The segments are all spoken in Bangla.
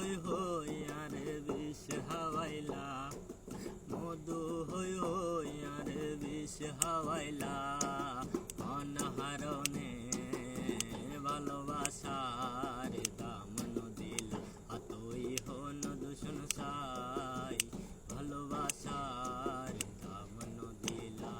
হই হই আরে বিষ হাওয়াইলা, মধু হই হই আরে বিষ হাওয়াইলা, অনাহারণে ভালোবাসার দামন দিলা, আতই হন দূষণ সাই ভালোবাসার দামন দিলা।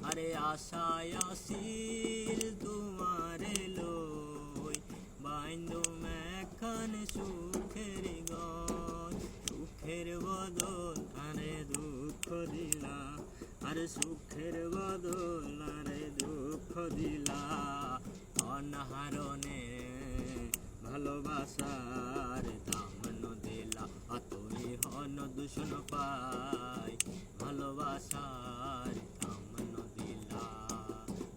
আরে আশায় আসিল তোমারে লই, বাইন্দু মেখান সুখের গন, সুখের বদল আরে দুঃখ দিলা, আরে সুখের বদল আরে দুঃখ দিলা, অনাহারণে ভালোবাসার দামন দিলা, আতই হন দূষণ পাই ভালোবাসার দামন দিলা।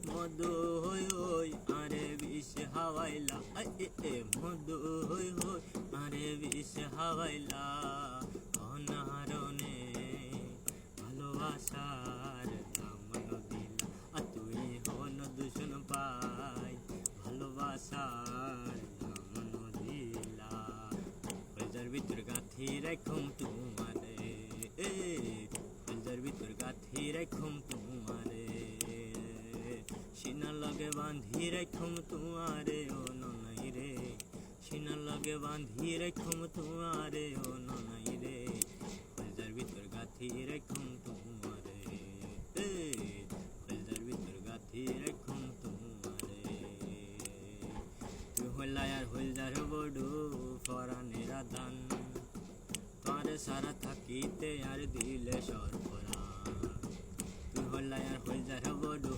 মধু হই হই আরে বিষ হাওয়াইলা, মধু হই হই আরে বিষ হাওয়াইলা, অনাহারণে ভালোবাসার দামন দিলা, তুই হন দূষণ পাই ভালোবাসার দামন দিলা। কলজার ভিতর গাঁথি রাখুম তোমারে, কলজার ভিতর গাঁথি রাখুম তোমারে, সিনার লগে বাঁধি রাখুম তোমারে ও ননাই রে, সিনার লগে বাঁধি রাখুম তোমারে ও ননাই রে, কলজার ভিতর গাঁথি রাখুম তোমারে, কলজার ভিতর গাঁথি রাখুম তোমারে। তুই হইলা আর হইলজার বড় পরাণের দান, তোরে সারা থাকিতে আর দিলে সরপরাণ, তুই হইলা আর হইলজার বড়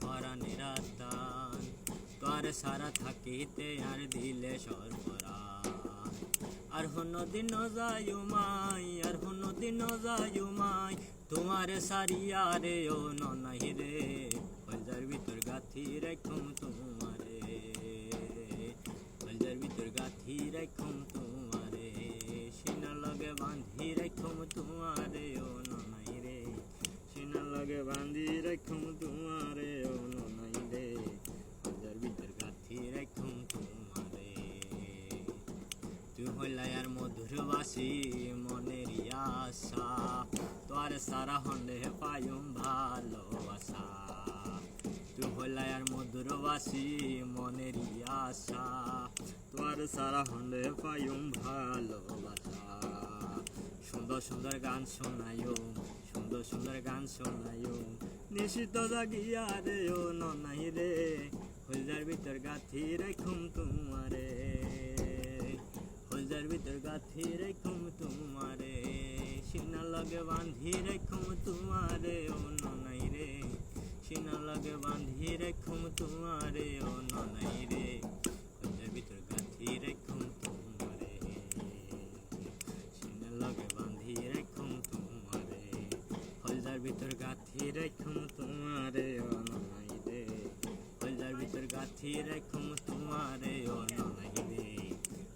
পরাণের দান, তোরে সারা থাকিতে আর দিলে সরপরাণ। আর হনো দিন যায় মাই, আর হনো দিন যায় মাই, তোমার সারিয়া রে ও ননাই রে, কলজার ভিতর গাঁথি রাখুম তোমারে, কলজার ভিতর গাঁথি রাখুম তোমারে, সিনার লগে বাঁধি রাখুম তোমারে ও ননাই রে, সিনার লগে বাঁধি রাখুম তোমারে ও ননাই রে, কলজার ভিতর গাঁথি রাখুম তোমারে। তুই হইলা আর মধুর বাসি মনের আশা, তোর সারা হন্ডে পায়ুম ভালোবাসা, তুই হইলা আর মধুর বাসি মনের আশা, তোর সারা হন্ডে পায়ুম ভালোবাসা। সুন্দর সুন্দর গান শোনায়ো, সুন্দর সুন্দর গান শোনায়ো, নিশিত জাগিয়া রে ও ননাই রে, কলজার ভিতর গাঁথি রাখুম তোমারে, কলজার ভিতর গাঁথি রাখুম তোমারে, সিনার লগে বাঁধি রাখুম তোমারে ও ননাই রে, সিনার লগে বাঁধি রাখুম তোমারে ও ননাই রে, কলজার ভিতর গাঁথি রাখুম তোমারে, সিনার লগে বাঁধি রাখুম তোমারে, কলজার ভিতর গাঁথি রাখুম তোমারে ও ননাই রে, কলজার ভিতর গাঁথি রাখুম তোমারে ও ননাই রে,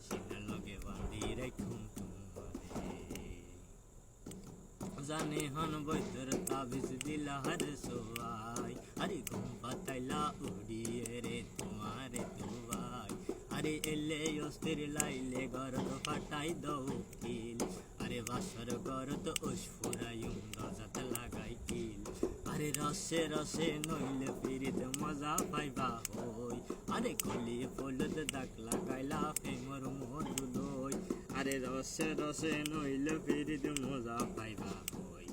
সিনার লগে বাঁধি রাখুম তোমারে। জানে হন বৈতর তাবিজ দিলা হর সোয়াই, আরে ঘুম পাতাইলা উড়িয়ে রে তোমারে তোমায়, আরে এলে অস্থির লাইলে গরদ ফাটাই দৌ কিল, আরে বাসর গরদ ওষ ফুরাইম দরজাত লাগাই কিল, আরে রসে রসে নইলে পিরিত মজা পাইবা হই, আরে কলি ফলদ দাগ লাগাইলা ফেমর মধু লই, আরে রসে রসে নইলে পিরিত মজা পাইবা হই,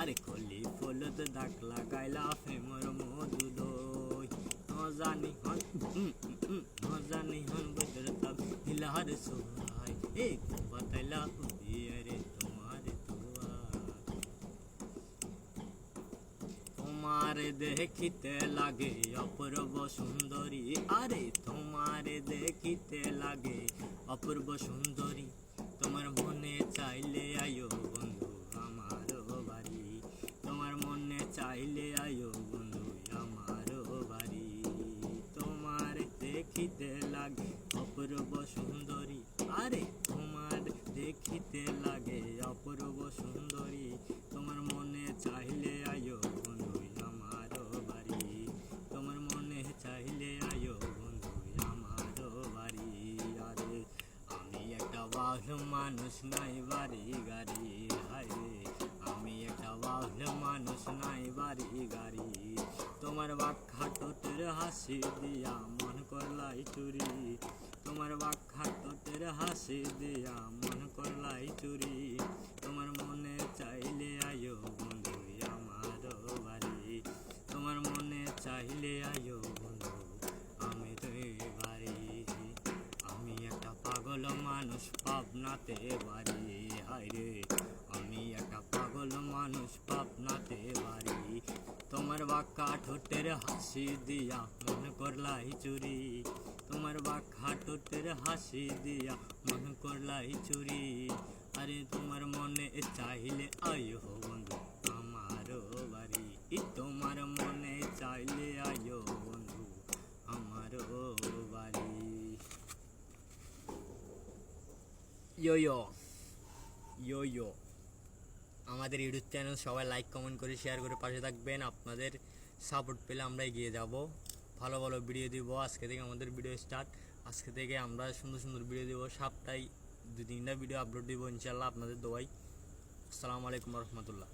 আরে কলি ফলদ দাগ লাগাইলা ফেমর মধু লই। মজানি হন মজানি হন বজর তাব হিলার সোহাই, এ বাতাইলা উড়িয়ে রে তোমারে তোমার। তোমারে দেখিতে লাগে অপূর্ব সুন্দরী, আরে তোমারে দেখিতে লাগে অপূর্ব সুন্দরী, তোমার মনে চাইলে আয়ো বন্ধু আমার বাড়ি, তোমার মনে চাইলে আয়ো বন্ধু আমার বাড়ি, তোমার দেখিতে লাগে অপূর্ব সুন্দরী, আরে তোমার দেখিতে লাগে অপূর্ব সুন্দরী, তোমার মনে চাইলে আয়ো বন্ধু আমার বাড়ি, তোমার মনে চাইলে আয়ো বন্ধু আমার বাড়ি। আরে আমি একটা বাউল মানুষ নাই বাড়ি গাড়ি, হায় রে আমি একটা বাউল মানুষ নাই বাড়ি গাড়ি। তোমার বাক্কা ঠোঁটের হাসি দিয়া মন করলাই চুরি, তোমার বাক্কা ঠোঁটের হাসি দিয়া মন করলাই চুরি। তোমার মনে চাইলে আয়ো বন্ধু আমারও বাড়ি, তোমার মনে চাইলে আয়ো বন্ধু আমি তুই বাড়ি। আমি একটা পাগল মানুষ পাবনাতে বাড়ি, হায় রে আমি একটা পাগল মানুষ পাবনাতে বাড়ি। তোমার বাক্কা ঠোঁটের হাসি দিয়া মন করলাই চুরি, তোমার বাক্কা ঠোঁটের হাসি দিয়া মন করলাই চুরি। আরে তোমার মনে চাইলে আয়ো বন্ধু আমারও বাড়ি, তোমার মনে চাইলে আয়ো বন্ধু আমারও বাড়ি। ইয়ো ইয়ো ইয়ো ইয়ো আমাদের ইউটিউব চ্যানেল সবাই লাইক কমেন্ট করে শেয়ার করে পাশে থাকবেন। আপনাদের সাপোর্ট পেলে আমরা এগিয়ে যাব, ভালো ভালো ভিডিও দিব। আজকে থেকে আমাদের ভিডিও স্টার্ট, আজকে থেকে আমরা সুন্দর সুন্দর ভিডিও দিব, সপ্তাহে 2-3টা ভিডিও আপলোড দিব ইনশাল্লাহ আপনাদের দোয়াই। আসসালামু আলাইকুম রহমতুল্লাহ।